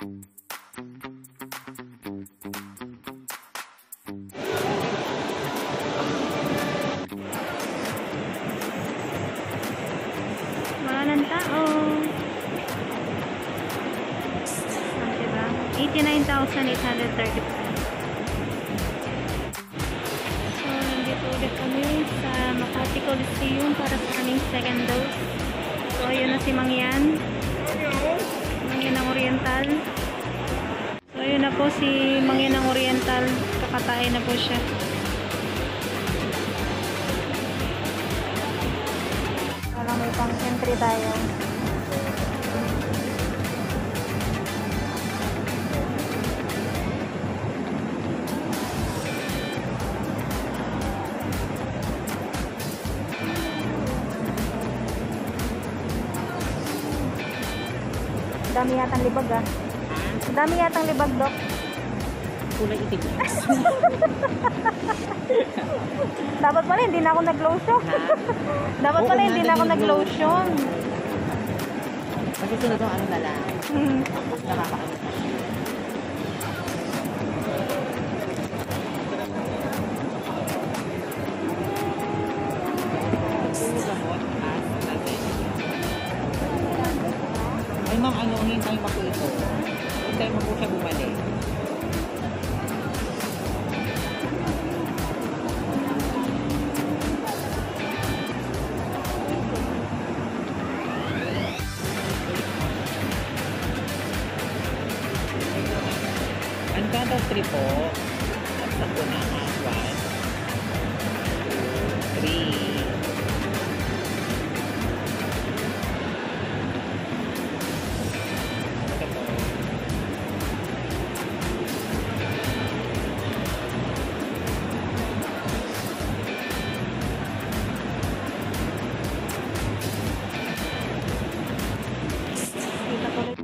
Wala ng tao. Diba? 89,835. So, nandito ulit kami sa Makati Coliseum para sa aming second dose. So, ayun na si Mangyan. Mangyan ng Oriental. So, ayun na po si Mangyan ng Oriental. Kakatae na po siya. Walang may pang entry tayo. Dami yatang libag ah. Dami yatang libag, Dok. Kulay itim. Dapat pala hindi na ako nag-lotion. Dapat pala hindi na ako nag-lotion. Kasi sunod ang ano na lang. Nakakaano. Ay ma'am, ano, hintay mo po ito. Hintay mo po siya bumalik. Ang count of 3 po. At sa po na 1, 2, 3. Kita ko rin.